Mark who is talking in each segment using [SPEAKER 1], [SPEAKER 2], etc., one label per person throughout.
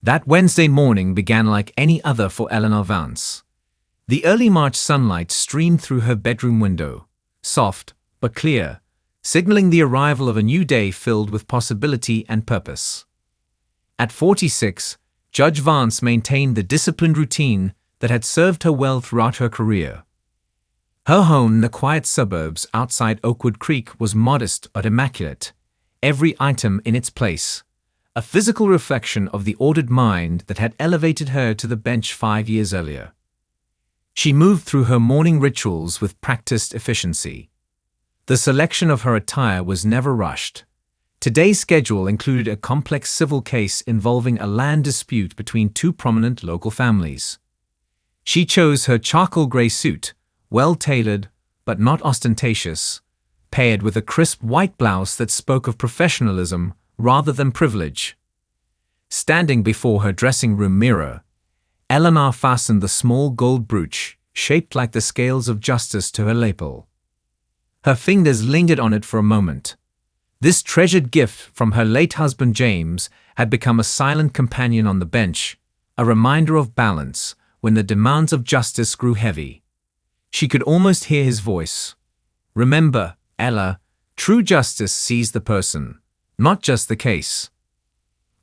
[SPEAKER 1] That Wednesday morning began like any other for Eleanor Vance. The early March sunlight streamed through her bedroom window, soft but clear, signaling the arrival of a new day filled with possibility and purpose. At 46, Judge Vance maintained the disciplined routine that had served her well throughout her career. Her home in the quiet suburbs outside Oakwood Creek was modest but immaculate, every item in its place, a physical reflection of the ordered mind that had elevated her to the bench 5 years earlier. She moved through her morning rituals with practiced efficiency. The selection of her attire was never rushed. Today's schedule included a complex civil case involving a land dispute between two prominent local families. She chose her charcoal gray suit, well-tailored but not ostentatious, paired with a crisp white blouse that spoke of professionalism rather than privilege. Standing before her dressing room mirror, Eleanor fastened the small gold brooch, shaped like the scales of justice, to her lapel. Her fingers lingered on it for a moment. This treasured gift from her late husband James had become a silent companion on the bench, a reminder of balance when the demands of justice grew heavy. She could almost hear his voice. "Remember, Ella, true justice sees the person, not just the case."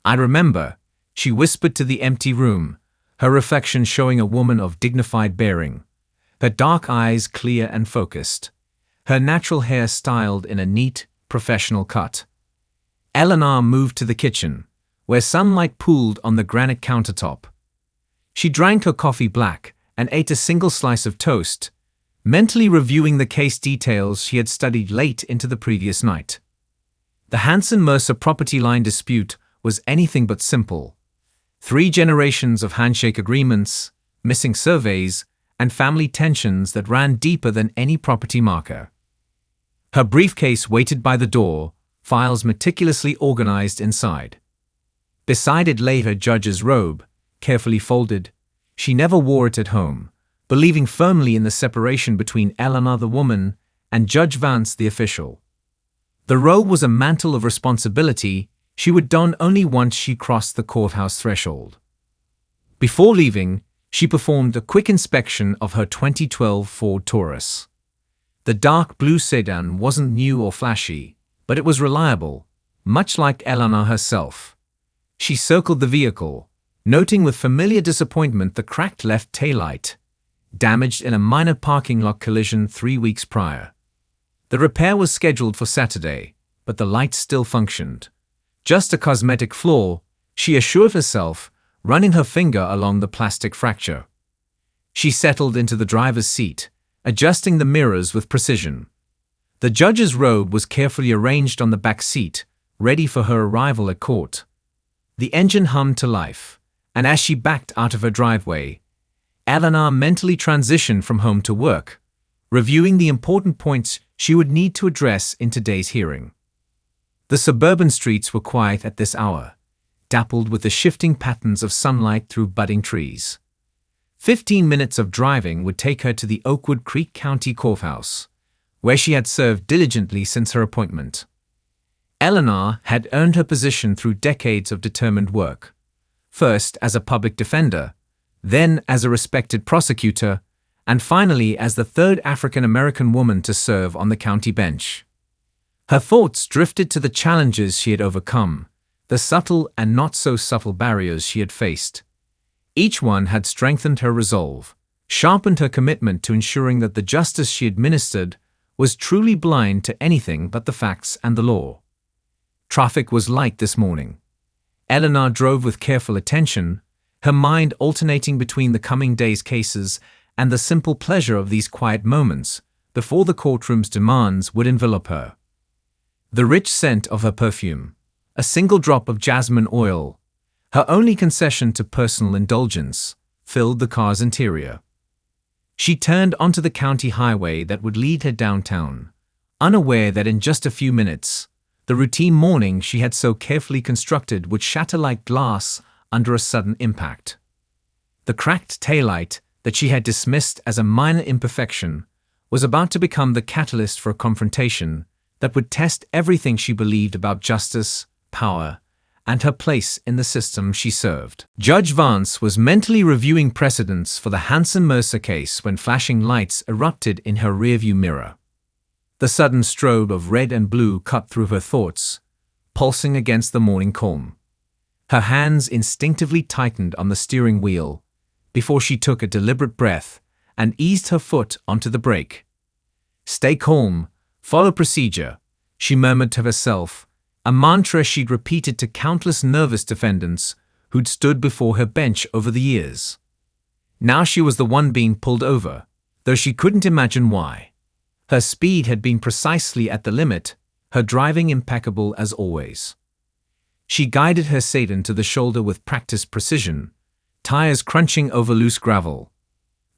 [SPEAKER 1] "I remember," she whispered to the empty room, her reflection showing a woman of dignified bearing, her dark eyes clear and focused, her natural hair styled in a neat, professional cut. Eleanor moved to the kitchen, where sunlight pooled on the granite countertop. She drank her coffee black and ate a single slice of toast, mentally reviewing the case details she had studied late into the previous night. The Hanson-Mercer property line dispute was anything but simple. 3 generations of handshake agreements, missing surveys, and family tensions that ran deeper than any property marker. Her briefcase waited by the door, files meticulously organized inside. Beside it lay her judge's robe, carefully folded. She never wore it at home, believing firmly in the separation between Eleanor the woman and Judge Vance the official. The robe was a mantle of responsibility she would don only once she crossed the courthouse threshold. Before leaving, she performed a quick inspection of her 2012 Ford Taurus. The dark blue sedan wasn't new or flashy, but it was reliable, much like Eleanor herself. She circled the vehicle, noting with familiar disappointment the cracked left taillight, damaged in a minor parking lot collision 3 weeks prior. The repair was scheduled for Saturday, but the light still functioned. Just a cosmetic flaw, she assured herself, running her finger along the plastic fracture. She settled into the driver's seat, adjusting the mirrors with precision. The judge's robe was carefully arranged on the back seat, ready for her arrival at court. The engine hummed to life, and as she backed out of her driveway, Eleanor mentally transitioned from home to work, reviewing the important points she would need to address in today's hearing. The suburban streets were quiet at this hour, dappled with the shifting patterns of sunlight through budding trees. 15 minutes of driving would take her to the Oakwood Creek County Courthouse, where she had served diligently since her appointment. Eleanor had earned her position through decades of determined work, first as a public defender, then as a respected prosecutor, and finally as the 3rd African-American woman to serve on the county bench. Her thoughts drifted to the challenges she had overcome, the subtle and not-so-subtle barriers she had faced. Each one had strengthened her resolve, sharpened her commitment to ensuring that the justice she administered was truly blind to anything but the facts and the law. Traffic was light this morning. Eleanor drove with careful attention, her mind alternating between the coming day's cases and the simple pleasure of these quiet moments before the courtroom's demands would envelop her. The rich scent of her perfume, a single drop of jasmine oil, her only concession to personal indulgence, filled the car's interior. She turned onto the county highway that would lead her downtown, unaware that in just a few minutes, the routine morning she had so carefully constructed would shatter like glass under a sudden impact. The cracked taillight that she had dismissed as a minor imperfection was about to become the catalyst for a confrontation that would test everything she believed about justice, power, and her place in the system she served. Judge Vance was mentally reviewing precedents for the Hanson Mercer case when flashing lights erupted in her rearview mirror. The sudden strobe of red and blue cut through her thoughts, pulsing against the morning calm. Her hands instinctively tightened on the steering wheel before she took a deliberate breath and eased her foot onto the brake. "Stay calm, follow procedure," she murmured to herself, a mantra she'd repeated to countless nervous defendants who'd stood before her bench over the years. Now she was the one being pulled over, though she couldn't imagine why. Her speed had been precisely at the limit, her driving impeccable as always. She guided her sedan to the shoulder with practiced precision, tires crunching over loose gravel.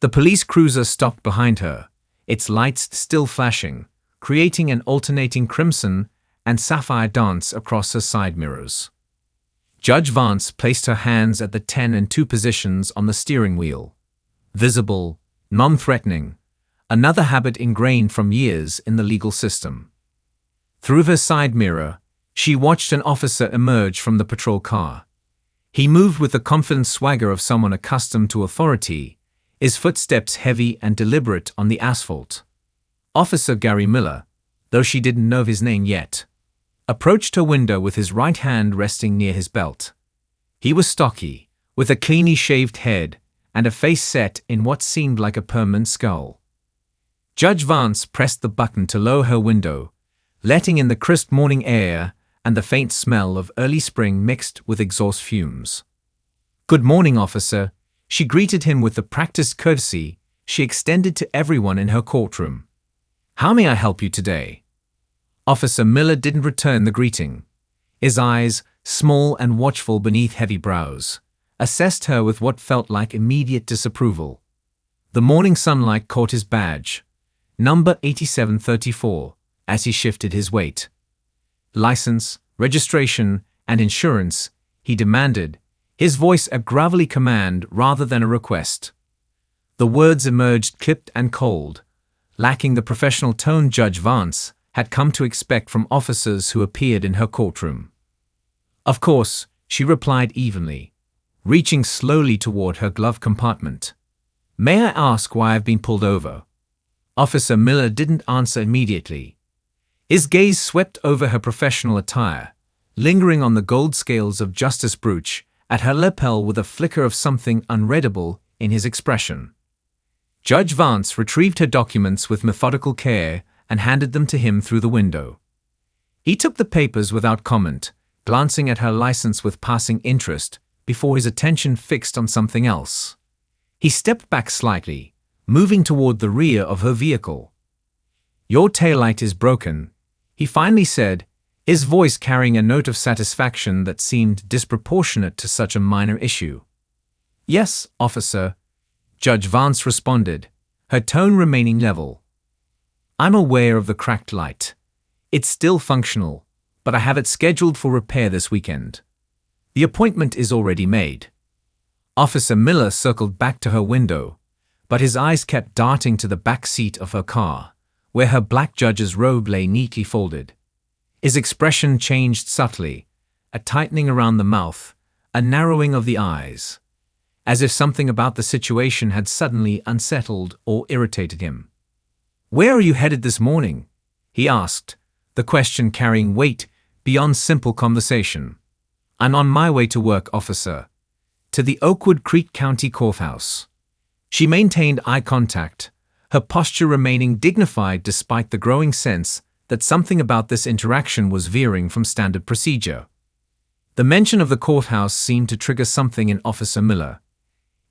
[SPEAKER 1] The police cruiser stopped behind her, its lights still flashing, creating an alternating crimson and sapphire dance across her side mirrors. Judge Vance placed her hands at the 10 and 2 positions on the steering wheel. Visible, non-threatening, another habit ingrained from years in the legal system. Through her side mirror, she watched an officer emerge from the patrol car. He moved with the confident swagger of someone accustomed to authority, his footsteps heavy and deliberate on the asphalt. Officer Gary Miller, though she didn't know his name yet, approached her window with his right hand resting near his belt. He was stocky, with a cleanly shaved head and a face set in what seemed like a permanent skull. Judge Vance pressed the button to lower her window, letting in the crisp morning air and the faint smell of early spring mixed with exhaust fumes. "Good morning, officer," she greeted him with the practiced courtesy she extended to everyone in her courtroom. "How may I help you today?" Officer Miller didn't return the greeting. His eyes, small and watchful beneath heavy brows, assessed her with what felt like immediate disapproval. The morning sunlight caught his badge, number 8734, as he shifted his weight. "License, registration, and insurance," he demanded, his voice a gravelly command rather than a request. The words emerged clipped and cold, lacking the professional tone Judge Vance had come to expect from officers who appeared in her courtroom. "Of course," she replied evenly, reaching slowly toward her glove compartment. "May I ask why I've been pulled over?" Officer Miller didn't answer immediately. His gaze swept over her professional attire, lingering on the gold scales of justice brooch at her lapel with a flicker of something unreadable in his expression. Judge Vance retrieved her documents with methodical care and handed them to him through the window. He took the papers without comment, glancing at her license with passing interest before his attention fixed on something else. He stepped back slightly, moving toward the rear of her vehicle. "Your taillight is broken," he finally said, his voice carrying a note of satisfaction that seemed disproportionate to such a minor issue. "Yes, officer," Judge Vance responded, her tone remaining level. "I'm aware of the cracked light. It's still functional, but I have it scheduled for repair this weekend. The appointment is already made." Officer Miller circled back to her window, but his eyes kept darting to the back seat of her car, where her black judge's robe lay neatly folded. His expression changed subtly, a tightening around the mouth, a narrowing of the eyes, as if something about the situation had suddenly unsettled or irritated him. "Where are you headed this morning?" he asked, the question carrying weight beyond simple conversation. "I'm on my way to work, officer. To the Oakwood Creek County Courthouse." She maintained eye contact, her posture remaining dignified despite the growing sense that something about this interaction was veering from standard procedure. The mention of the courthouse seemed to trigger something in Officer Miller.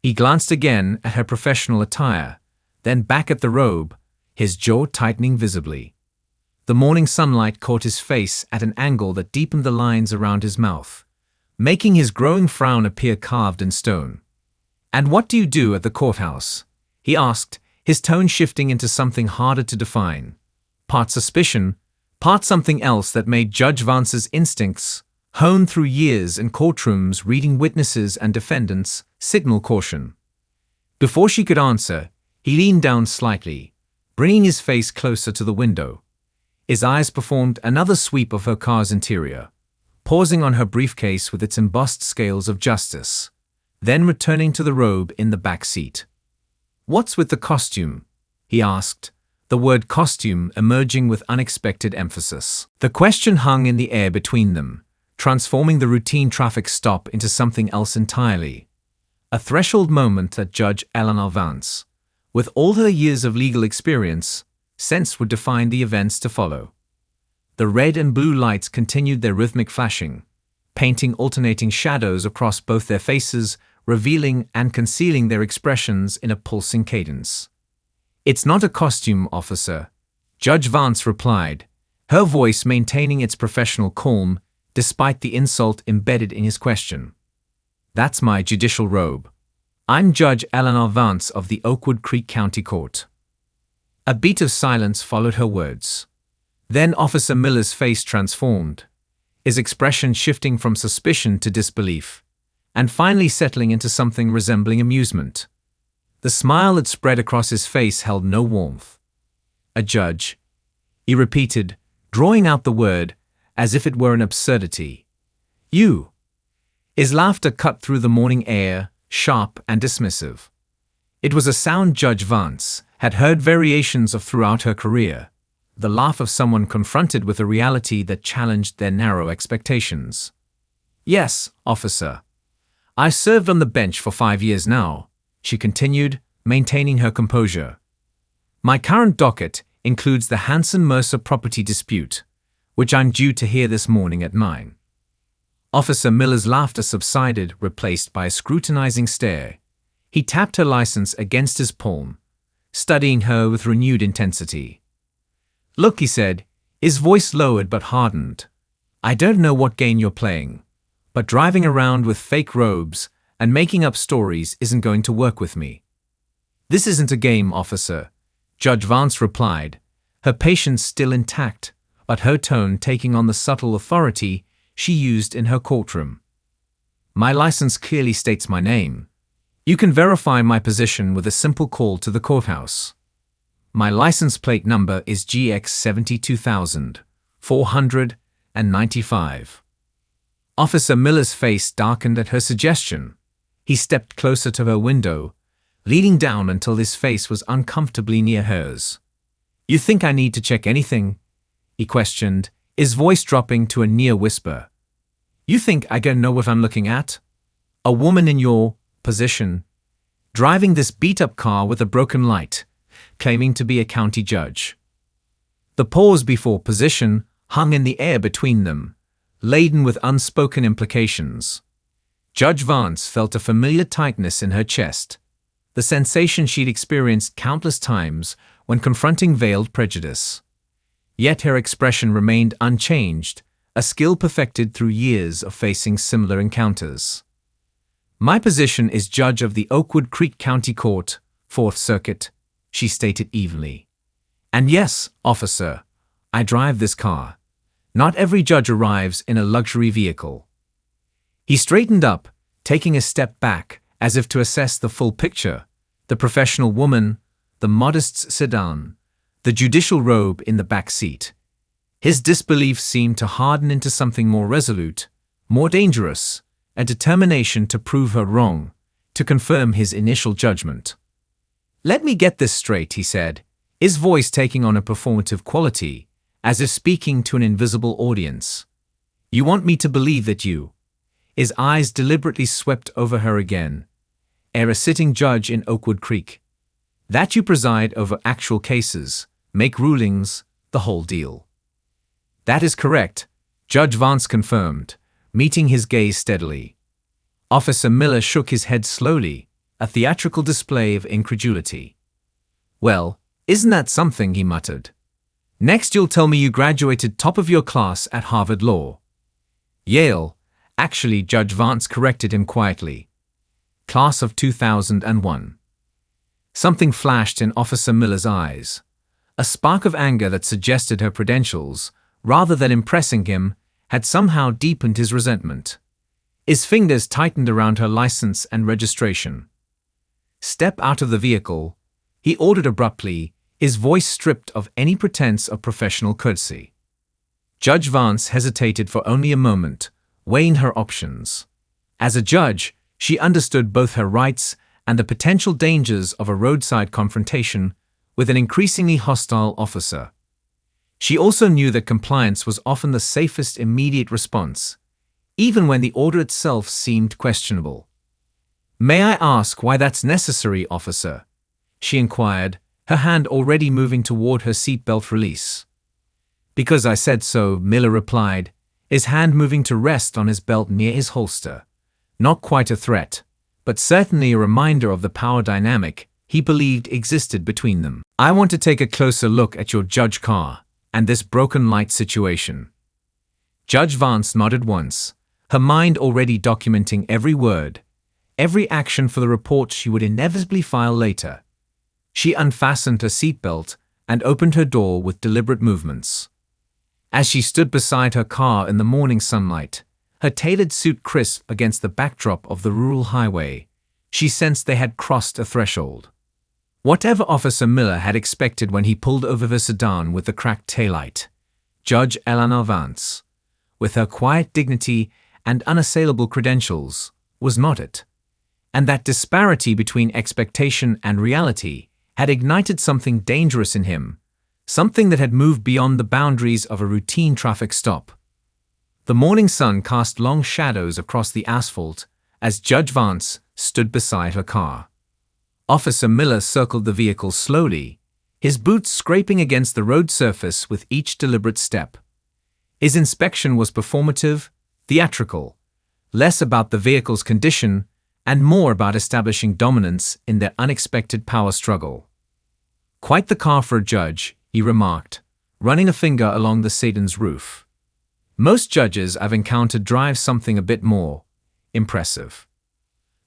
[SPEAKER 1] He glanced again at her professional attire, then back at the robe, his jaw tightening visibly. The morning sunlight caught his face at an angle that deepened the lines around his mouth, making his growing frown appear carved in stone. "And what do you do at the courthouse?" he asked, his tone shifting into something harder to define. Part suspicion, part something else that made Judge Vance's instincts, honed through years in courtrooms reading witnesses and defendants, signal caution. Before she could answer, he leaned down slightly, bringing his face closer to the window. His eyes performed another sweep of her car's interior. pausing on her briefcase with its embossed scales of justice, then returning to the robe in the back seat. "What's with the costume?" he asked, the word costume emerging with unexpected emphasis. The question hung in the air between them, transforming the routine traffic stop into something else entirely. A threshold moment that Judge Eleanor Vance, with all her years of legal experience, sensed would define the events to follow. The red and blue lights continued their rhythmic flashing, painting alternating shadows across both their faces, revealing and concealing their expressions in a pulsing cadence. "It's not a costume, officer," Judge Vance replied, her voice maintaining its professional calm despite the insult embedded in his question. "That's my judicial robe. I'm Judge Eleanor Vance of the Oakwood Creek County Court." A beat of silence followed her words. Then Officer Miller's face transformed, his expression shifting from suspicion to disbelief, and finally settling into something resembling amusement. The smile that spread across his face held no warmth. "A judge," he repeated, drawing out the word as if it were an absurdity. "You." His laughter cut through the morning air, sharp and dismissive. It was a sound Judge Vance had heard variations of throughout her career, the laugh of someone confronted with a reality that challenged their narrow expectations. "Yes, officer. I've served on the bench for 5 years now," she continued, maintaining her composure. "My current docket includes the Hanson-Mercer property dispute, which I'm due to hear this morning at 9. Officer Miller's laughter subsided, replaced by a scrutinizing stare. He tapped her license against his palm, studying her with renewed intensity. "Look," he said, his voice lowered but hardened. "I don't know what game you're playing, but driving around with fake robes and making up stories isn't going to work with me." "This isn't a game, officer," Judge Vance replied, her patience still intact, but her tone taking on the subtle authority she used in her courtroom. "My license clearly states my name. You can verify my position with a simple call to the courthouse. My license plate number is GX 72495. Officer Miller's face darkened at her suggestion. He stepped closer to her window, leaning down until his face was uncomfortably near hers. "You think I need to check anything?" he questioned, his voice dropping to a near whisper. "You think I don't know what I'm looking at? A woman in your position, driving this beat-up car with a broken light, claiming to be a county judge." The pause before position hung in the air between them, laden with unspoken implications. Judge Vance felt a familiar tightness in her chest, the sensation she'd experienced countless times when confronting veiled prejudice. Yet her expression remained unchanged, a skill perfected through years of facing similar encounters. "My position is judge of the Oakwood Creek County Court, 4th Circuit," she stated evenly. "And yes, officer, I drive this car. Not every judge arrives in a luxury vehicle." He straightened up, taking a step back as if to assess the full picture: the professional woman, the modest sedan, the judicial robe in the back seat. His disbelief seemed to harden into something more resolute, more dangerous, a determination to prove her wrong, to confirm his initial judgment. "Let me get this straight," he said, his voice taking on a performative quality, as if speaking to an invisible audience. "You want me to believe that you—" His eyes deliberately swept over her again. "Ere a sitting judge in Oakwood Creek. That you preside over actual cases, make rulings, the whole deal." "That is correct," Judge Vance confirmed, meeting his gaze steadily. Officer Miller shook his head slowly, a theatrical display of incredulity. "Well, isn't that something?" he muttered. "Next you'll tell me you graduated top of your class at Harvard Law." "Yale," actually, Judge Vance corrected him quietly. "Class of 2001. Something flashed in Officer Miller's eyes, a spark of anger that suggested her credentials, rather than impressing him, had somehow deepened his resentment. His fingers tightened around her license and registration. "Step out of the vehicle," he ordered abruptly, his voice stripped of any pretense of professional courtesy. Judge Vance hesitated for only a moment, weighing her options. As a judge, she understood both her rights and the potential dangers of a roadside confrontation with an increasingly hostile officer. She also knew that compliance was often the safest immediate response, even when the order itself seemed questionable. "May I ask why that's necessary, officer?" she inquired, her hand already moving toward her seatbelt release. "Because I said so," Miller replied, his hand moving to rest on his belt near his holster. Not quite a threat, but certainly a reminder of the power dynamic he believed existed between them. "I want to take a closer look at your judge car and this broken light situation." Judge Vance nodded once, her mind already documenting every word, every action for the report she would inevitably file later. She unfastened her seatbelt and opened her door with deliberate movements. As she stood beside her car in the morning sunlight, her tailored suit crisp against the backdrop of the rural highway, she sensed they had crossed a threshold. Whatever Officer Miller had expected when he pulled over the sedan with the cracked taillight, Judge Eleanor Vance, with her quiet dignity and unassailable credentials, was not it. And that disparity between expectation and reality had ignited something dangerous in him, something that had moved beyond the boundaries of a routine traffic stop. The morning sun cast long shadows across the asphalt as Judge Vance stood beside her car. Officer Miller circled the vehicle slowly, his boots scraping against the road surface with each deliberate step. His inspection was performative, theatrical, less about the vehicle's condition and more about establishing dominance in their unexpected power struggle. "Quite the car for a judge," he remarked, running a finger along the sedan's roof. "Most judges I've encountered drive something a bit more impressive."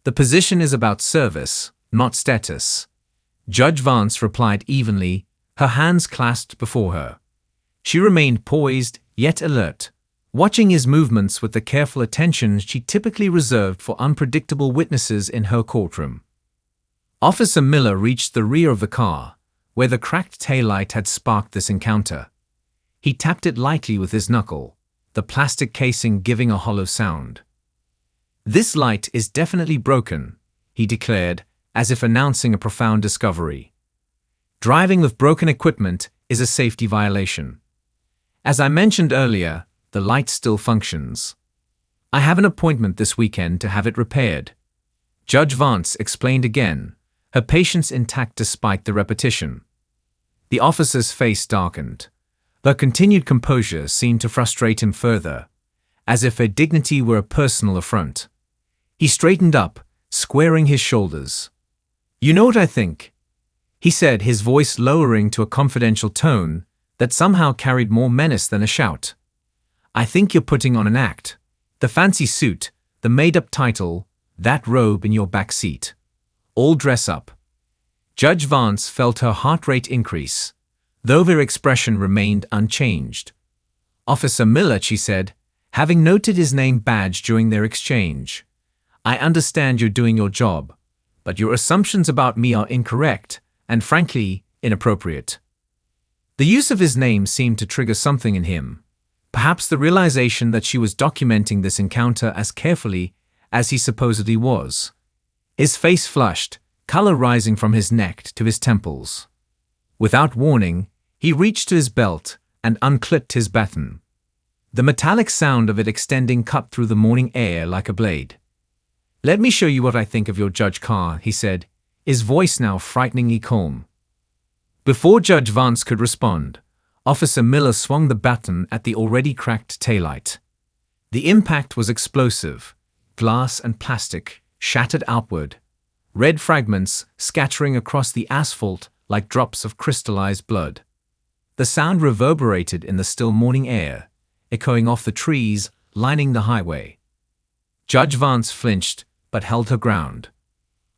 [SPEAKER 1] "The position is about service, not status," Judge Vance replied evenly, her hands clasped before her. She remained poised, yet alert, watching his movements with the careful attention she typically reserved for unpredictable witnesses in her courtroom. Officer Miller reached the rear of the car, where the cracked taillight had sparked this encounter. He tapped it lightly with his knuckle, the plastic casing giving a hollow sound. "This light is definitely broken," he declared, as if announcing a profound discovery. "Driving with broken equipment is a safety violation. As I mentioned earlier, the light still functions. I have an appointment this weekend to have it repaired." Judge Vance explained again, her patience intact despite the repetition. The officer's face darkened. Her continued composure seemed to frustrate him further, as if her dignity were a personal affront. He straightened up, squaring his shoulders. "You know what I think?" he said, his voice lowering to a confidential tone that somehow carried more menace than a shout. "I think you're putting on an act. The fancy suit, the made-up title, that robe in your back seat. All dress up." Judge Vance felt her heart rate increase, though her expression remained unchanged. "Officer Miller," she said, having noted his name badge during their exchange, "I understand you're doing your job, but your assumptions about me are incorrect and, frankly, inappropriate." The use of his name seemed to trigger something in him, perhaps the realization that she was documenting this encounter as carefully as he supposedly was. His face flushed, color rising from his neck to his temples. Without warning, he reached to his belt and unclipped his baton. The metallic sound of it extending cut through the morning air like a blade. "Let me show you what I think of your judge car," he said, his voice now frighteningly calm. Before Judge Vance could respond, Officer Miller swung the baton at the already cracked taillight. The impact was explosive. Glass and plastic shattered outward, red fragments scattering across the asphalt like drops of crystallized blood. The sound reverberated in the still morning air, echoing off the trees lining the highway. Judge Vance flinched, but held her ground.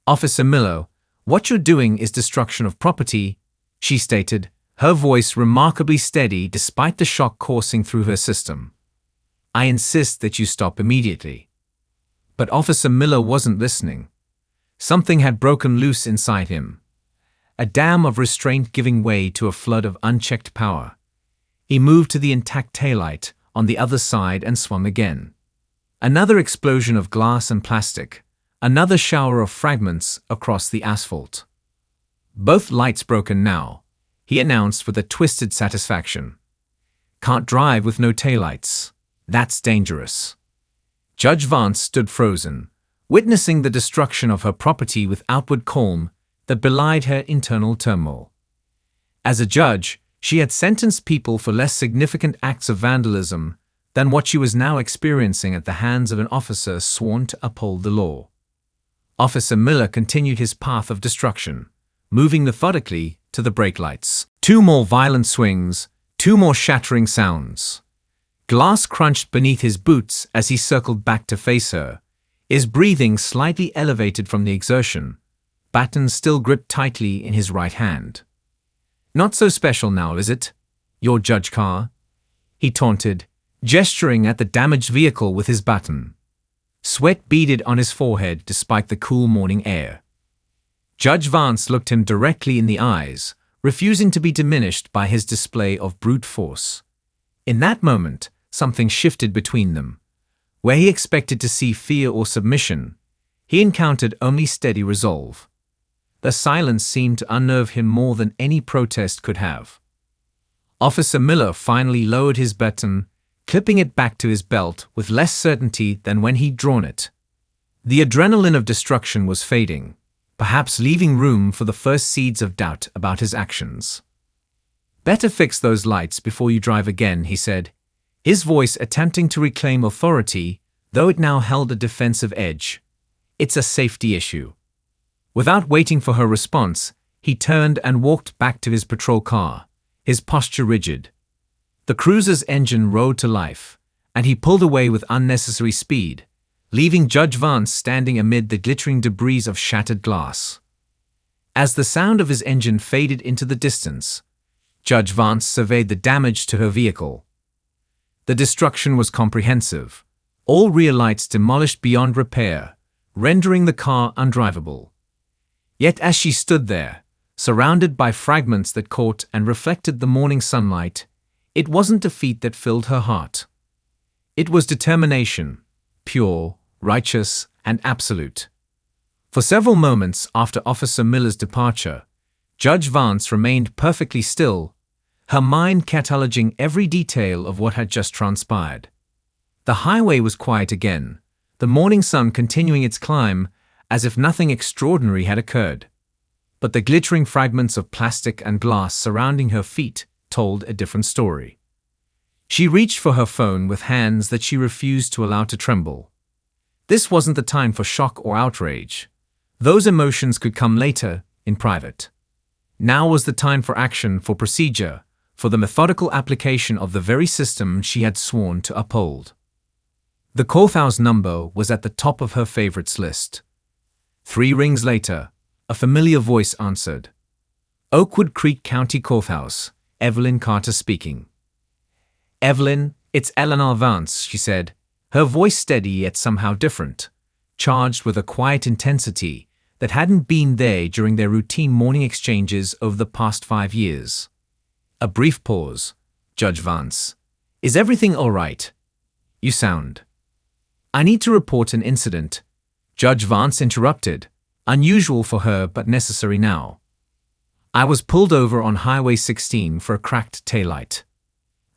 [SPEAKER 1] "Officer Miller, what you're doing is destruction of property," she stated, her voice remarkably steady despite the shock coursing through her system. "I insist that you stop immediately." But Officer Miller wasn't listening. Something had broken loose inside him, a dam of restraint giving way to a flood of unchecked power. He moved to the intact taillight on the other side and swung again. Another explosion of glass and plastic, another shower of fragments across the asphalt. Both lights broken now, he announced with a twisted satisfaction. Can't drive with no taillights. That's dangerous. Judge Vance stood frozen, witnessing the destruction of her property with outward calm that belied her internal turmoil. As a judge, she had sentenced people for less significant acts of vandalism than what she was now experiencing at the hands of an officer sworn to uphold the law. Officer Miller continued his path of destruction, moving methodically to the brake lights. 2 more violent swings, 2 more shattering sounds. Glass crunched beneath his boots as he circled back to face her, his breathing slightly elevated from the exertion, baton still gripped tightly in his right hand. Not so special now, is it? Your judge car? He taunted, gesturing at the damaged vehicle with his baton. Sweat beaded on his forehead despite the cool morning air. Judge Vance looked him directly in the eyes, refusing to be diminished by his display of brute force. In that moment, something shifted between them. Where he expected to see fear or submission, he encountered only steady resolve. The silence seemed to unnerve him more than any protest could have. Officer Miller finally lowered his baton, clipping it back to his belt with less certainty than when he'd drawn it. The adrenaline of destruction was fading, perhaps leaving room for the first seeds of doubt about his actions. Better fix those lights before you drive again, he said, his voice attempting to reclaim authority, though it now held a defensive edge. It's a safety issue. Without waiting for her response, he turned and walked back to his patrol car, his posture rigid. The cruiser's engine roared to life, and he pulled away with unnecessary speed, leaving Judge Vance standing amid the glittering debris of shattered glass. As the sound of his engine faded into the distance, Judge Vance surveyed the damage to her vehicle. The destruction was comprehensive, all rear lights demolished beyond repair, rendering the car undrivable. Yet as she stood there, surrounded by fragments that caught and reflected the morning sunlight, it wasn't defeat that filled her heart. It was determination, pure, righteous, and absolute. For several moments after Officer Miller's departure, Judge Vance remained perfectly still, her mind cataloging every detail of what had just transpired. The highway was quiet again, the morning sun continuing its climb as if nothing extraordinary had occurred. But the glittering fragments of plastic and glass surrounding her feet told a different story. She reached for her phone with hands that she refused to allow to tremble. This wasn't the time for shock or outrage. Those emotions could come later, in private. Now was the time for action, for procedure, for the methodical application of the very system she had sworn to uphold. The courthouse number was at the top of her favorites list. 3 rings later, a familiar voice answered. Oakwood Creek County Courthouse, Evelyn Carter speaking. Evelyn, it's Eleanor Vance, she said, her voice steady yet somehow different, charged with a quiet intensity that hadn't been there during their routine morning exchanges over the past 5 years. A brief pause. Judge Vance. Is everything all right? You sound. I need to report an incident. Judge Vance interrupted, unusual for her but necessary now. I was pulled over on Highway 16 for a cracked taillight.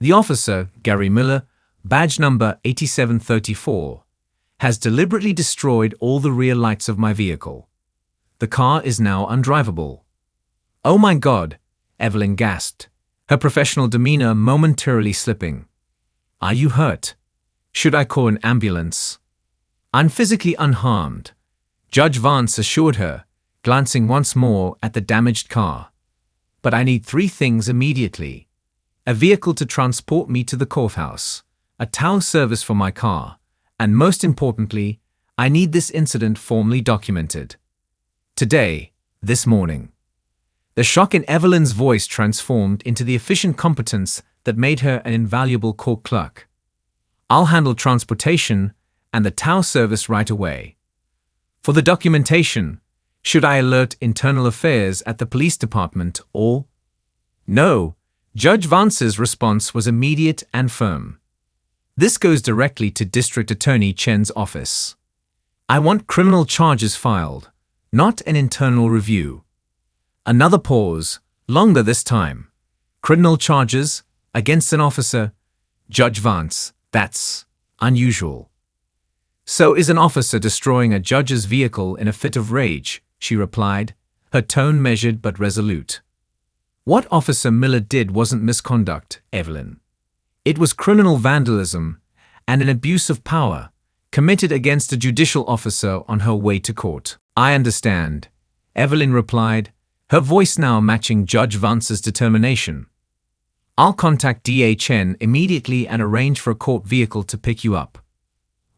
[SPEAKER 1] The officer, Gary Miller, badge number 8734, has deliberately destroyed all the rear lights of my vehicle. The car is now undrivable. Oh my God, Evelyn gasped, her professional demeanor momentarily slipping. Are you hurt? Should I call an ambulance? I'm physically unharmed, Judge Vance assured her, glancing once more at the damaged car. But I need 3 things immediately. A vehicle to transport me to the courthouse, a tow service for my car, and most importantly, I need this incident formally documented. Today, this morning. The shock in Evelyn's voice transformed into the efficient competence that made her an invaluable court clerk. I'll handle transportation and the tow service right away. For the documentation, should I alert internal affairs at the police department or? No, Judge Vance's response was immediate and firm. This goes directly to District Attorney Chen's office. I want criminal charges filed, not an internal review. Another pause, longer this time. Criminal charges against an officer? Judge Vance, that's unusual. So is an officer destroying a judge's vehicle in a fit of rage, she replied, her tone measured but resolute. What Officer Miller did wasn't misconduct, Evelyn. It was criminal vandalism and an abuse of power committed against a judicial officer on her way to court. I understand, Evelyn replied, her voice now matching Judge Vance's determination. I'll contact DA Chen immediately and arrange for a court vehicle to pick you up.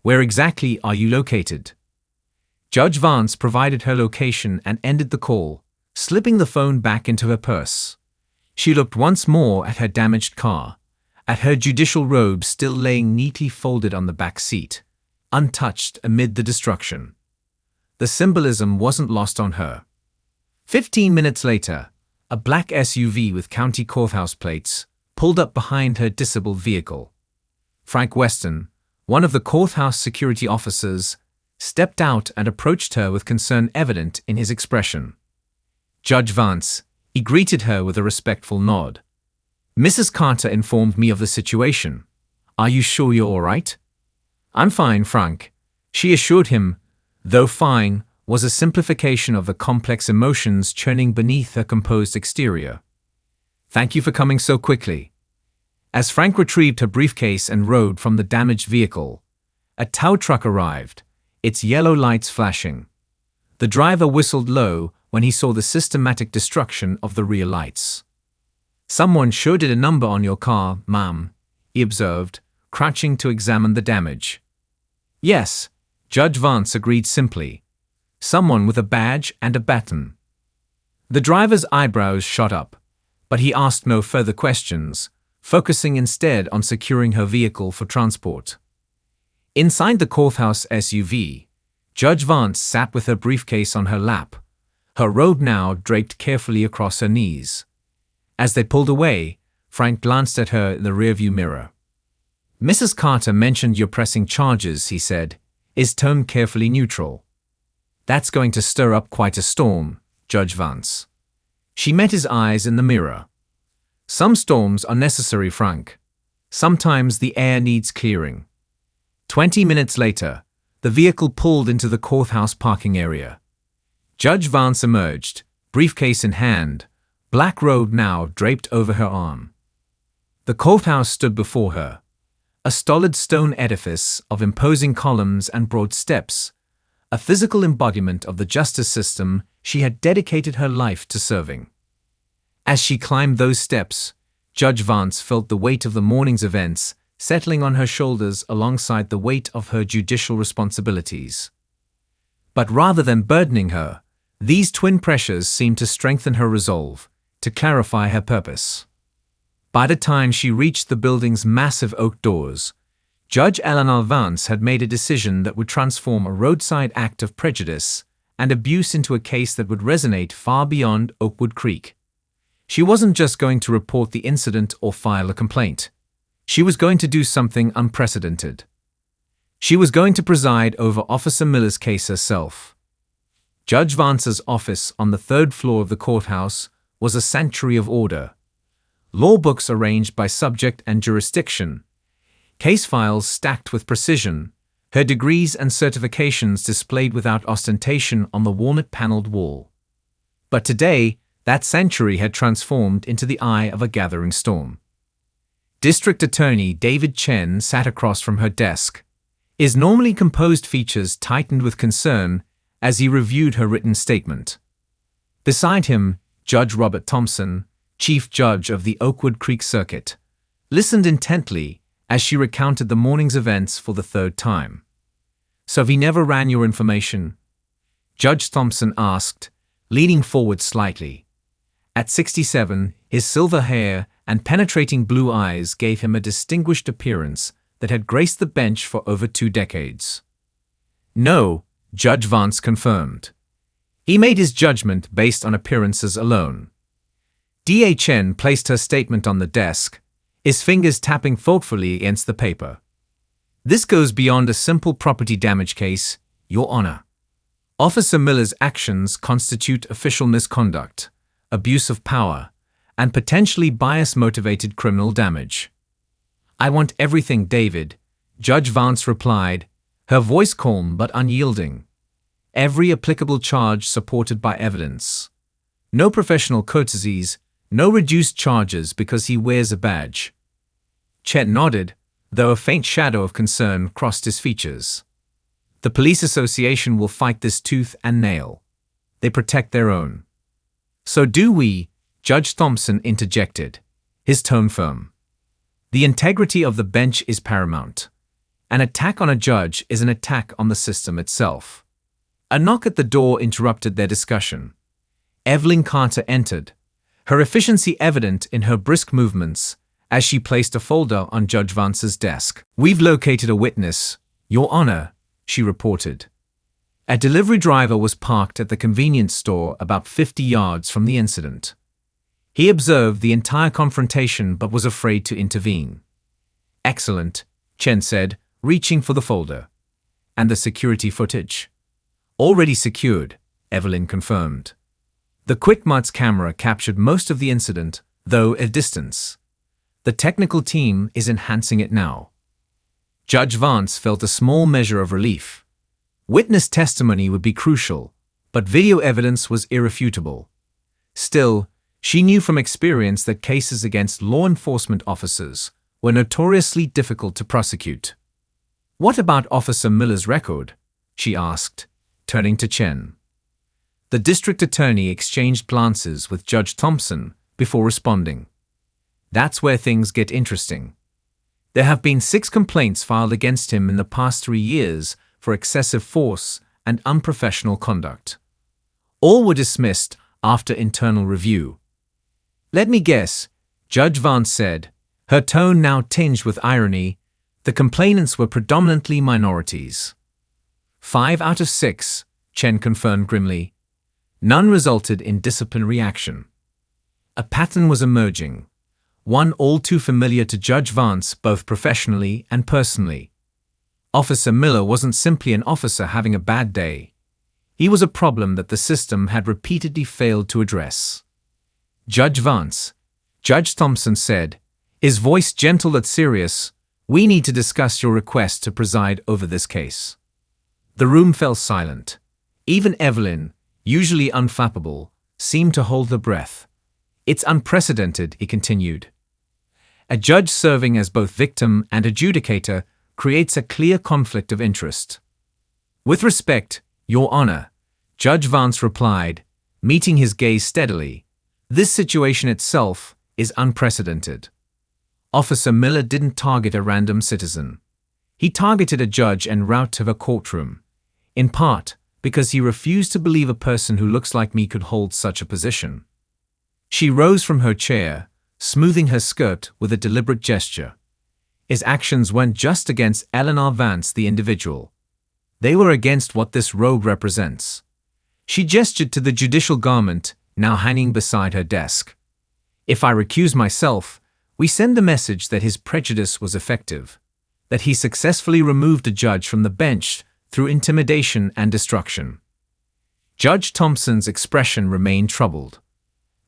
[SPEAKER 1] Where exactly are you located? Judge Vance provided her location and ended the call, slipping the phone back into her purse. She looked once more at her damaged car, at her judicial robe still laying neatly folded on the back seat, untouched amid the destruction. The symbolism wasn't lost on her. 15 minutes later, a black SUV with county courthouse plates pulled up behind her disabled vehicle. Frank Weston, one of the courthouse security officers, stepped out and approached her with concern evident in his expression. Judge Vance, he greeted her with a respectful nod. Mrs. Carter informed me of the situation. Are you sure you're all right? I'm fine, Frank, she assured him, though fine was a simplification of the complex emotions churning beneath her composed exterior. Thank you for coming so quickly. As Frank retrieved her briefcase and rode from the damaged vehicle, a tow truck arrived, its yellow lights flashing. The driver whistled low when he saw the systematic destruction of the rear lights. Someone sure did a number on your car, ma'am, he observed, crouching to examine the damage. Yes, Judge Vance agreed simply. Someone with a badge and a baton. The driver's eyebrows shot up, but he asked no further questions, focusing instead on securing her vehicle for transport. Inside the courthouse SUV, Judge Vance sat with her briefcase on her lap, her robe now draped carefully across her knees. As they pulled away, Frank glanced at her in the rearview mirror. Mrs. Carter mentioned you're pressing charges, he said, his tone carefully neutral. That's going to stir up quite a storm, Judge Vance. She met his eyes in the mirror. Some storms are necessary, Frank. Sometimes the air needs clearing. 20 minutes later, the vehicle pulled into the courthouse parking area. Judge Vance emerged, briefcase in hand, black robe now draped over her arm. The courthouse stood before her, a stolid stone edifice of imposing columns and broad steps, a physical embodiment of the justice system she had dedicated her life to serving. As she climbed those steps, Judge Vance felt the weight of the morning's events settling on her shoulders alongside the weight of her judicial responsibilities. But rather than burdening her, these twin pressures seemed to strengthen her resolve, to clarify her purpose. By the time she reached the building's massive oak doors, Judge Eleanor Vance had made a decision that would transform a roadside act of prejudice and abuse into a case that would resonate far beyond Oakwood Creek. She wasn't just going to report the incident or file a complaint. She was going to do something unprecedented. She was going to preside over Officer Miller's case herself. Judge Vance's office on the third floor of the courthouse was a sanctuary of order. Law books arranged by subject and jurisdiction, case files stacked with precision, her degrees and certifications displayed without ostentation on the walnut-paneled wall. But today, that sanctuary had transformed into the eye of a gathering storm. District Attorney David Chen sat across from her desk, his normally composed features tightened with concern as he reviewed her written statement. Beside him, Judge Robert Thompson, Chief Judge of the Oakwood Creek Circuit, listened intently as she recounted the morning's events for the third time. So he never ran your information? Judge Thompson asked, leaning forward slightly. At 67, his silver hair and penetrating blue eyes gave him a distinguished appearance that had graced the bench for over 2 decades. No, Judge Vance confirmed. He made his judgment based on appearances alone. DA Chen placed her statement on the desk, his fingers tapping thoughtfully against the paper. This goes beyond a simple property damage case, Your Honor. Officer Miller's actions constitute official misconduct, abuse of power, and potentially bias-motivated criminal damage. I want everything, David, Judge Vance replied, her voice calm but unyielding. Every applicable charge supported by evidence. No professional courtesies, no reduced charges because he wears a badge. Chet nodded, though a faint shadow of concern crossed his features. The police association will fight this tooth and nail. They protect their own. So do we, Judge Thompson interjected, his tone firm. The integrity of the bench is paramount. An attack on a judge is an attack on the system itself. A knock at the door interrupted their discussion. Evelyn Carter entered, her efficiency evident in her brisk movements as she placed a folder on Judge Vance's desk. We've located a witness, Your Honor, she reported. A delivery driver was parked at the convenience store about 50 yards from the incident. He observed the entire confrontation but was afraid to intervene. Excellent, Chen said, reaching for the folder. And the security footage? Already secured, Evelyn confirmed. The QuickMart's camera captured most of the incident, though at distance. The technical team is enhancing it now. Judge Vance felt a small measure of relief. Witness testimony would be crucial, but video evidence was irrefutable. Still, she knew from experience that cases against law enforcement officers were notoriously difficult to prosecute. What about Officer Miller's record? She asked, turning to Chen. The district attorney exchanged glances with Judge Thompson before responding. That's where things get interesting. There have been 6 complaints filed against him in the past 3 years for excessive force and unprofessional conduct. All were dismissed after internal review. Let me guess, Judge Vance said, her tone now tinged with irony. The complainants were predominantly minorities. 5 out of 6, Chen confirmed grimly. None resulted in disciplinary action. A pattern was emerging, one all too familiar to Judge Vance both professionally and personally. Officer Miller wasn't simply an officer having a bad day. He was a problem that the system had repeatedly failed to address. Judge Vance, Judge Thompson said, his voice gentle but serious, we need to discuss your request to preside over this case. The room fell silent. Even Evelyn, usually unflappable, seemed to hold her breath. It's unprecedented, he continued. A judge serving as both victim and adjudicator creates a clear conflict of interest. With respect, Your Honor, Judge Vance replied, meeting his gaze steadily, this situation itself is unprecedented. Officer Miller didn't target a random citizen. He targeted a judge en route to the courtroom, in part because he refused to believe a person who looks like me could hold such a position. She rose from her chair, smoothing her skirt with a deliberate gesture. His actions weren't just against Eleanor Vance the individual. They were against what this robe represents. She gestured to the judicial garment now hanging beside her desk. If I recuse myself, we send the message that his prejudice was effective, that he successfully removed a judge from the bench through intimidation and destruction. Judge Thompson's expression remained troubled.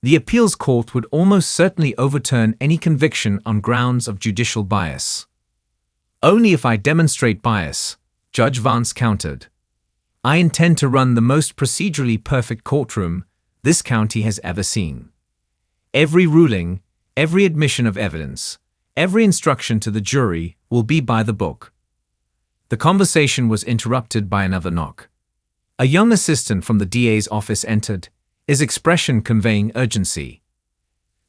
[SPEAKER 1] The appeals court would almost certainly overturn any conviction on grounds of judicial bias. Only if I demonstrate bias, Judge Vance countered. I intend to run the most procedurally perfect courtroom this county has ever seen. Every ruling, every admission of evidence, every instruction to the jury will be by the book. The conversation was interrupted by another knock. A young assistant from the DA's office entered, his expression conveying urgency.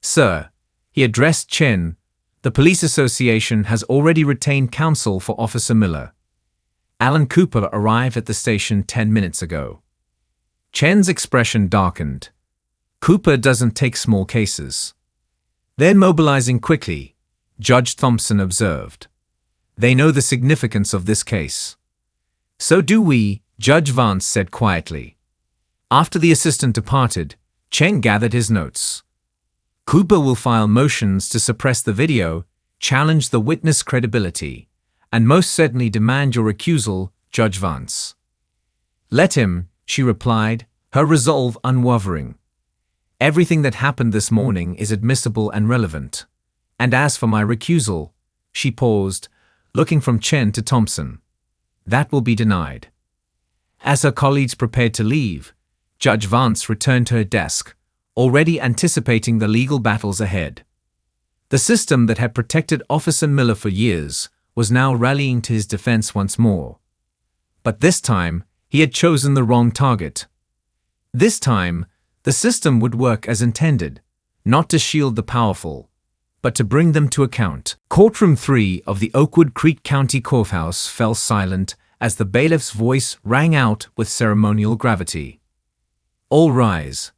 [SPEAKER 1] Sir, he addressed Chen, the police association has already retained counsel for Officer Miller. Alan Cooper arrived at the station 10 minutes ago. Chen's expression darkened. Cooper doesn't take small cases. They're mobilizing quickly, Judge Thompson observed. They know the significance of this case. So do we, Judge Vance said quietly. After the assistant departed, Chen gathered his notes. Cooper will file motions to suppress the video, challenge the witness credibility, and most certainly demand your recusal, Judge Vance." "Let him," she replied, her resolve unwavering. "Everything that happened this morning is admissible and relevant. And as for my recusal," she paused, looking from Chen to Thompson, "that will be denied." As her colleagues prepared to leave, Judge Vance returned to her desk, already anticipating the legal battles ahead. The system that had protected Officer Miller for years was now rallying to his defense once more. But this time, he had chosen the wrong target. This time, the system would work as intended, not to shield the powerful, but to bring them to account. Courtroom 3 of the Oakwood Creek County Courthouse fell silent as the bailiff's voice rang out with ceremonial gravity. "All rise.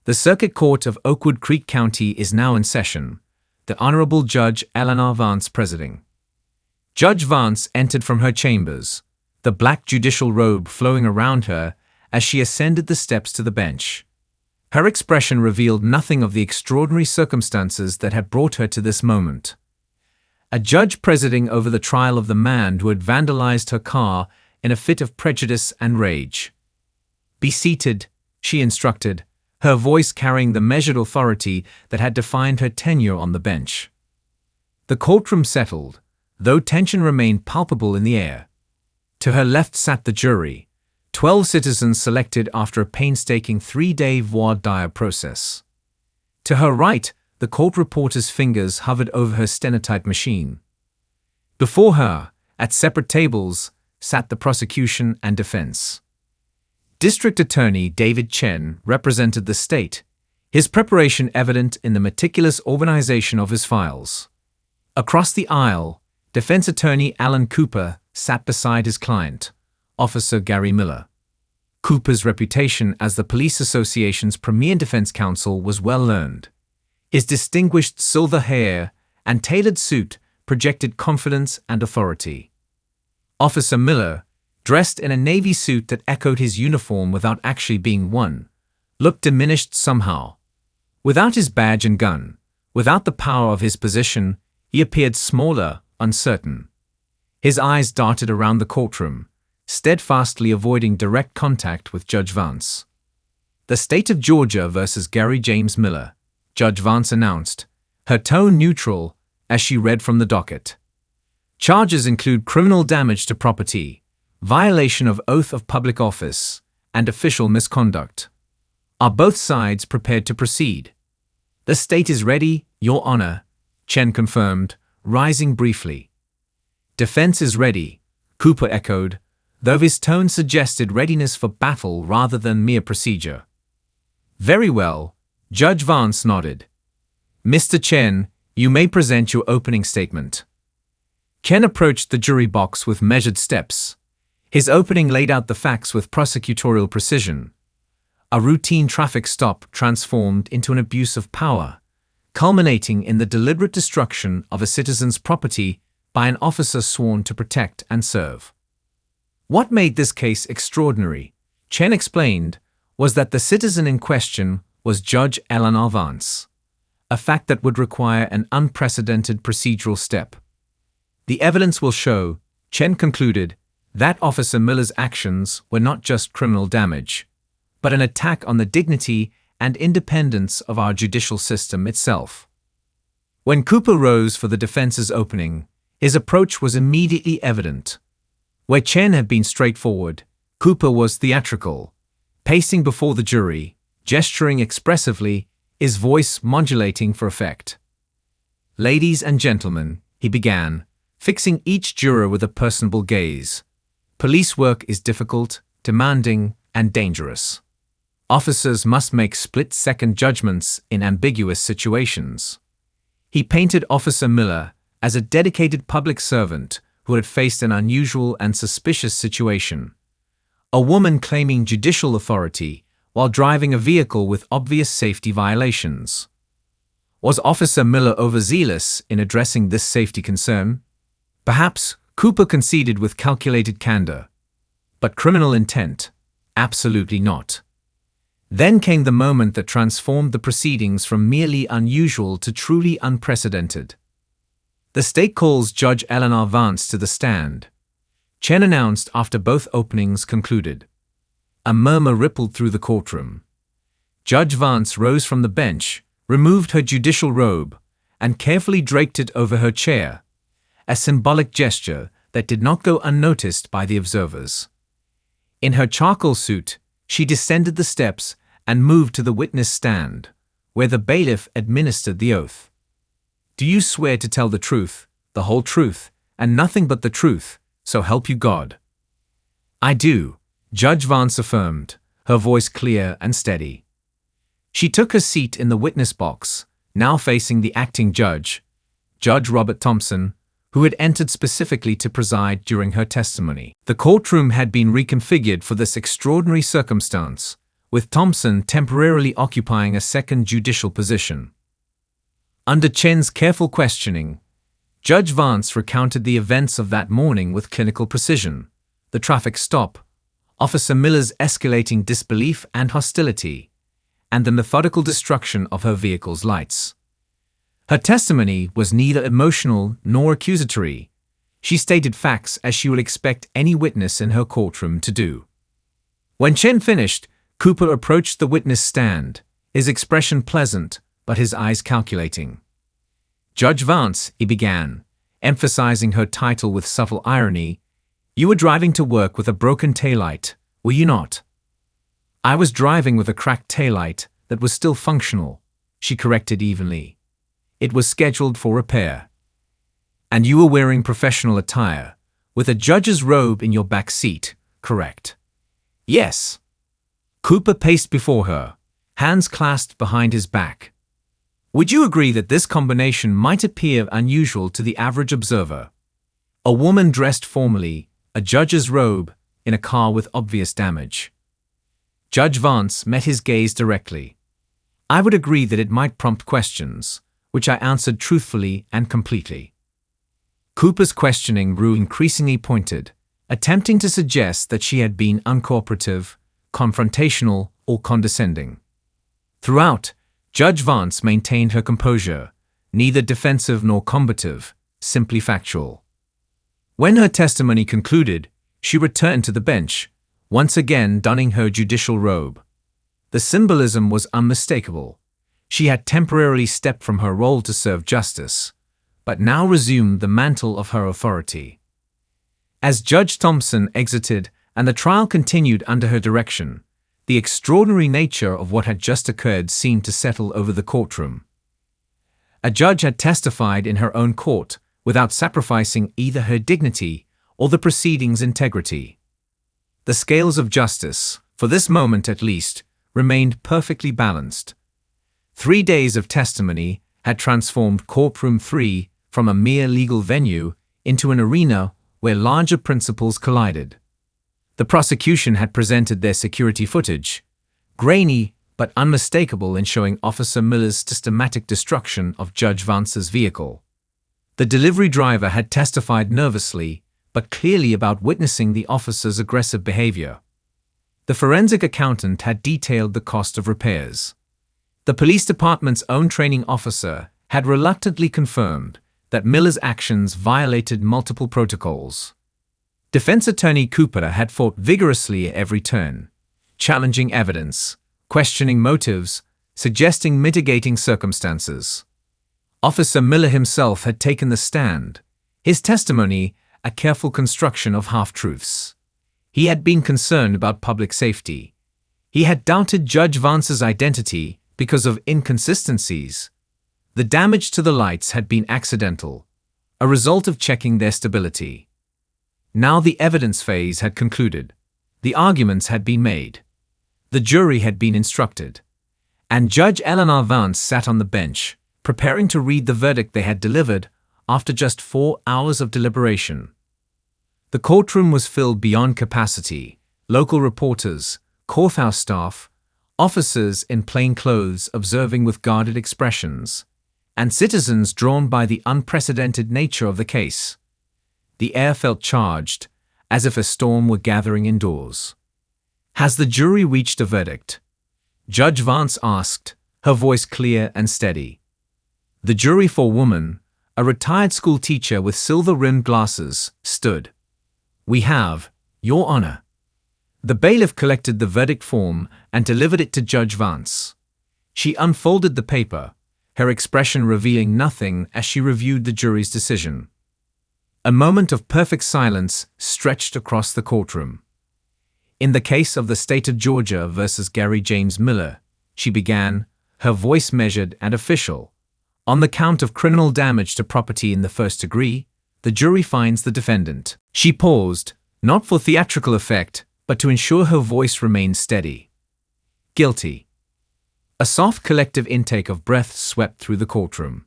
[SPEAKER 1] The Circuit Court of Oakwood Creek County is now in session. The Honorable Judge Eleanor Vance presiding." Judge Vance entered from her chambers, the black judicial robe flowing around her as she ascended the steps to the bench. Her expression revealed nothing of the extraordinary circumstances that had brought her to this moment. A judge presiding over the trial of the man who had vandalized her car in a fit of prejudice and rage. "Be seated," she instructed, her voice carrying the measured authority that had defined her tenure on the bench. The courtroom settled, though tension remained palpable in the air. To her left sat the jury, 12 citizens selected after a painstaking 3-day voir dire process. To her right, the court reporter's fingers hovered over her stenotype machine. Before her, at separate tables, sat the prosecution and defense. District Attorney David Chen represented the state, his preparation evident in the meticulous organization of his files. Across the aisle, Defense Attorney Alan Cooper sat beside his client, Officer Gary Miller. Cooper's reputation as the Police Association's premier defense counsel was well earned. His distinguished silver hair and tailored suit projected confidence and authority. Officer Miller, dressed in a navy suit that echoed his uniform without actually being one, looked diminished somehow. Without his badge and gun, without the power of his position, he appeared smaller, uncertain. His eyes darted around the courtroom, steadfastly avoiding direct contact with Judge Vance. "The State of Georgia versus Gary James Miller," Judge Vance announced, her tone neutral as she read from the docket. "Charges include criminal damage to property, violation of oath of public office, and official misconduct. Are both sides prepared to proceed?" "The state is ready, Your Honor," Chen confirmed, rising briefly. "Defense is ready," Cooper echoed, though his tone suggested readiness for battle rather than mere procedure. "Very well," Judge Vance nodded. "Mr. Chen, you may present your opening statement." Chen approached the jury box with measured steps. His opening laid out the facts with prosecutorial precision. A routine traffic stop transformed into an abuse of power, culminating in the deliberate destruction of a citizen's property by an officer sworn to protect and serve. What made this case extraordinary, Chen explained, was that the citizen in question was Judge Eleanor Vance, a fact that would require an unprecedented procedural step. "The evidence will show," Chen concluded, "that Officer Miller's actions were not just criminal damage, but an attack on the dignity and independence of our judicial system itself." When Cooper rose for the defense's opening, his approach was immediately evident. Where Chen had been straightforward, Cooper was theatrical, pacing before the jury, gesturing expressively, his voice modulating for effect. "Ladies and gentlemen," he began, fixing each juror with a personable gaze. "Police work is difficult, demanding, and dangerous. Officers must make split-second judgments in ambiguous situations." He painted Officer Miller as a dedicated public servant who had faced an unusual and suspicious situation. A woman claiming judicial authority while driving a vehicle with obvious safety violations. Was Officer Miller overzealous in addressing this safety concern? Perhaps, Cooper conceded with calculated candor. But criminal intent? Absolutely not. Then came the moment that transformed the proceedings from merely unusual to truly unprecedented. The state calls Judge Eleanor Vance to the stand. Chen announced after both openings concluded. A murmur rippled through the courtroom. Judge Vance rose from the bench, removed her judicial robe, and carefully draped it over her chair, a symbolic gesture that did not go unnoticed by the observers. In her charcoal suit, she descended the steps and moved to the witness stand, where the bailiff administered the oath. Do you swear to tell the truth, the whole truth, and nothing but the truth, so help you God? I do, Judge Vance affirmed, her voice clear and steady. She took her seat in the witness box, now facing the acting judge, Judge Robert Thompson, who had entered specifically to preside during her testimony. The courtroom had been reconfigured for this extraordinary circumstance, with Thompson temporarily occupying a second judicial position. Under Chen's careful questioning, Judge Vance recounted the events of that morning with clinical precision: the traffic stop, Officer Miller's escalating disbelief and hostility, and the methodical destruction of her vehicle's lights. Her testimony was neither emotional nor accusatory. She stated facts as she would expect any witness in her courtroom to do. When Chen finished, Cooper approached the witness stand, his expression pleasant, but his eyes calculating. Judge Vance, he began, emphasizing her title with subtle irony, you were driving to work with a broken taillight, were you not? I was driving with a cracked taillight that was still functional, she corrected evenly. It was scheduled for repair. And you were wearing professional attire, with a judge's robe in your back seat, correct? Yes. Cooper paced before her, hands clasped behind his back. Would you agree that this combination might appear unusual to the average observer? A woman dressed formally, a judge's robe, in a car with obvious damage. Judge Vance met his gaze directly. I would agree that it might prompt questions, which I answered truthfully and completely. Cooper's questioning grew increasingly pointed, attempting to suggest that she had been uncooperative, confrontational, or condescending. Throughout, Judge Vance maintained her composure, neither defensive nor combative, simply factual. When her testimony concluded, she returned to the bench, once again donning her judicial robe. The symbolism was unmistakable. She had temporarily stepped from her role to serve justice, but now resumed the mantle of her authority. As Judge Thompson exited and the trial continued under her direction, the extraordinary nature of what had just occurred seemed to settle over the courtroom. A judge had testified in her own court without sacrificing either her dignity or the proceeding's integrity. The scales of justice, for this moment at least, remained perfectly balanced. 3 days of testimony had transformed Courtroom 3 from a mere legal venue into an arena where larger principles collided. The prosecution had presented their security footage, grainy but unmistakable in showing Officer Miller's systematic destruction of Judge Vance's vehicle. The delivery driver had testified nervously but clearly about witnessing the officer's aggressive behavior. The forensic accountant had detailed the cost of repairs. The police department's own training officer had reluctantly confirmed that Miller's actions violated multiple protocols. Defense attorney Cooper had fought vigorously at every turn, challenging evidence, questioning motives, suggesting mitigating circumstances. Officer Miller himself had taken the stand, his testimony a careful construction of half-truths. He had been concerned about public safety. He had doubted Judge Vance's identity because of inconsistencies. The damage to the lights had been accidental, a result of checking their stability. Now the evidence phase had concluded. The arguments had been made. The jury had been instructed. And Judge Eleanor Vance sat on the bench, preparing to read the verdict they had delivered after just 4 hours of deliberation. The courtroom was filled beyond capacity. Local reporters, courthouse staff, officers in plain clothes observing with guarded expressions, and citizens drawn by the unprecedented nature of the case. The air felt charged, as if a storm were gathering indoors. Has the jury reached a verdict? Judge Vance asked, her voice clear and steady. The jury for woman, a retired school teacher with silver-rimmed glasses, stood. "We have, Your Honor." The bailiff collected the verdict form and delivered it to Judge Vance. She unfolded the paper, her expression revealing nothing as she reviewed the jury's decision. A moment of perfect silence stretched across the courtroom. "In the case of the state of Georgia versus Gary James Miller," she began, her voice measured and official. "On the count of criminal damage to property in the first degree, the jury finds the defendant." She paused, not for theatrical effect, but to ensure her voice remained steady. "Guilty." A soft collective intake of breath swept through the courtroom.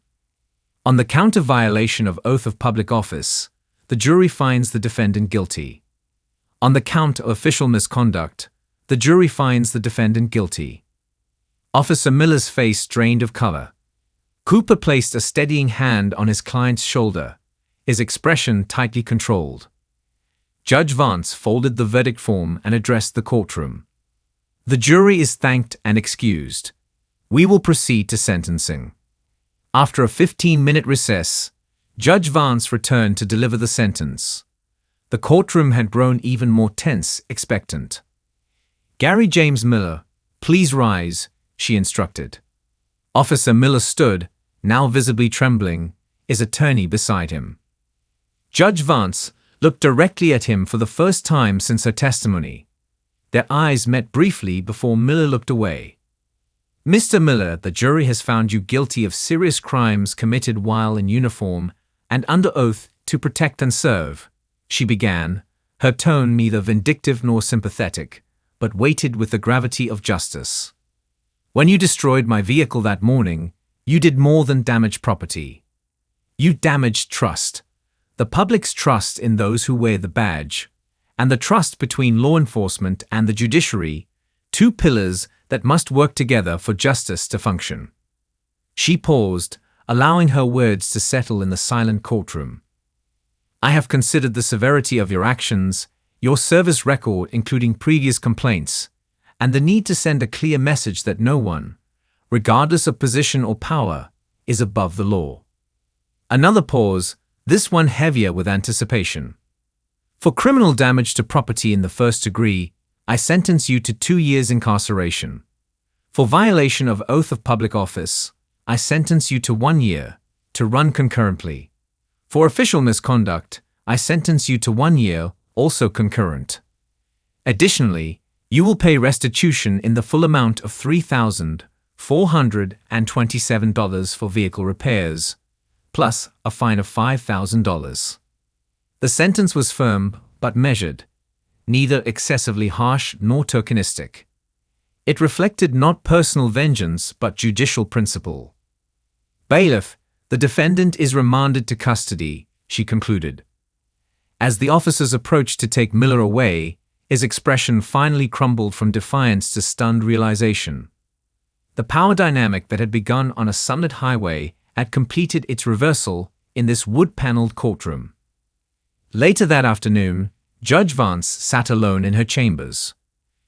[SPEAKER 1] "On the count of violation of oath of public office, the jury finds the defendant guilty. On the count of official misconduct, the jury finds the defendant guilty." Officer Miller's face drained of color. Cooper placed a steadying hand on his client's shoulder, his expression tightly controlled. Judge Vance folded the verdict form and addressed the courtroom. "The jury is thanked and excused. We will proceed to sentencing." After a 15-minute recess, Judge Vance returned to deliver the sentence. The courtroom had grown even more tense, expectant. "Gary James Miller, please rise," she instructed. Officer Miller stood, now visibly trembling, his attorney beside him. Judge Vance looked directly at him for the first time since her testimony. Their eyes met briefly before Miller looked away. "Mr. Miller, the jury has found you guilty of serious crimes committed while in uniform and under oath to protect and serve," she began, her tone neither vindictive nor sympathetic, but weighted with the gravity of justice. "When you destroyed my vehicle that morning, you did more than damage property. You damaged trust, the public's trust in those who wear the badge, and the trust between law enforcement and the judiciary, two pillars that must work together for justice to function." She paused, allowing her words to settle in the silent courtroom. "I have considered the severity of your actions, your service record including previous complaints, and the need to send a clear message that no one, regardless of position or power, is above the law." Another pause, this one heavier with anticipation. "For criminal damage to property in the first degree, I sentence you to 2 years incarceration. For violation of oath of public office, I sentence you to 1 year, to run concurrently. For official misconduct, I sentence you to 1 year, also concurrent. Additionally, you will pay restitution in the full amount of $3,427 for vehicle repairs, plus a fine of $5,000. The sentence was firm but measured, neither excessively harsh nor tokenistic. It reflected not personal vengeance but judicial principle. "Bailiff, the defendant is remanded to custody," she concluded. As the officers approached to take Miller away, his expression finally crumbled from defiance to stunned realization. The power dynamic that had begun on a sunlit highway had completed its reversal in this wood-paneled courtroom. Later that afternoon, Judge Vance sat alone in her chambers.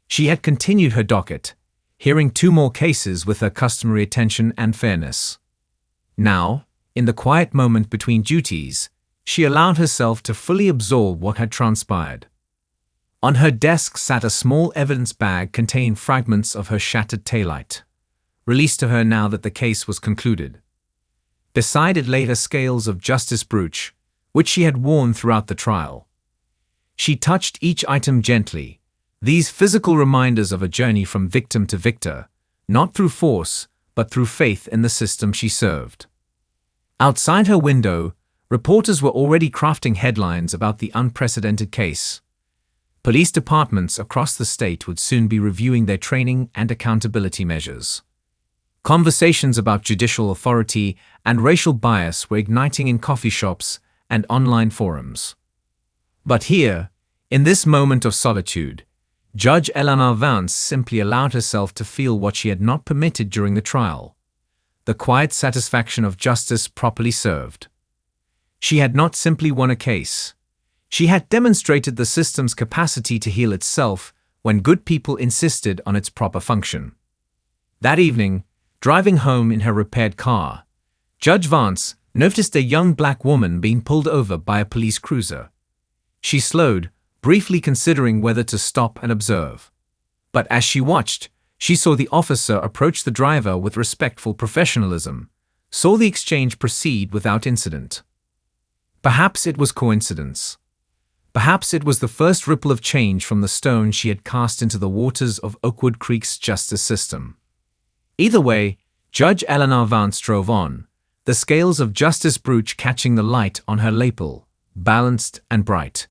[SPEAKER 1] She had continued her docket, hearing 2 more cases with her customary attention and fairness. Now, in the quiet moment between duties, she allowed herself to fully absorb what had transpired. On her desk sat a small evidence bag containing fragments of her shattered taillight, released to her now that the case was concluded. Beside it lay her scales of justice brooch, which she had worn throughout the trial. She touched each item gently, these physical reminders of a journey from victim to victor, not through force, but through faith in the system she served. Outside her window, reporters were already crafting headlines about the unprecedented case. Police departments across the state would soon be reviewing their training and accountability measures. Conversations about judicial authority and racial bias were igniting in coffee shops and online forums. But here, in this moment of solitude, Judge Eleanor Vance simply allowed herself to feel what she had not permitted during the trial: the quiet satisfaction of justice properly served. She had not simply won a case. She had demonstrated the system's capacity to heal itself when good people insisted on its proper function. That evening, driving home in her repaired car, Judge Vance noticed a young black woman being pulled over by a police cruiser. She slowed, briefly considering whether to stop and observe. But as she watched, she saw the officer approach the driver with respectful professionalism, saw the exchange proceed without incident. Perhaps it was coincidence. Perhaps it was the first ripple of change from the stone she had cast into the waters of Oakwood Creek's justice system. Either way, Judge Eleanor Vance drove on, the scales of Justice Brooch catching the light on her lapel, balanced and bright.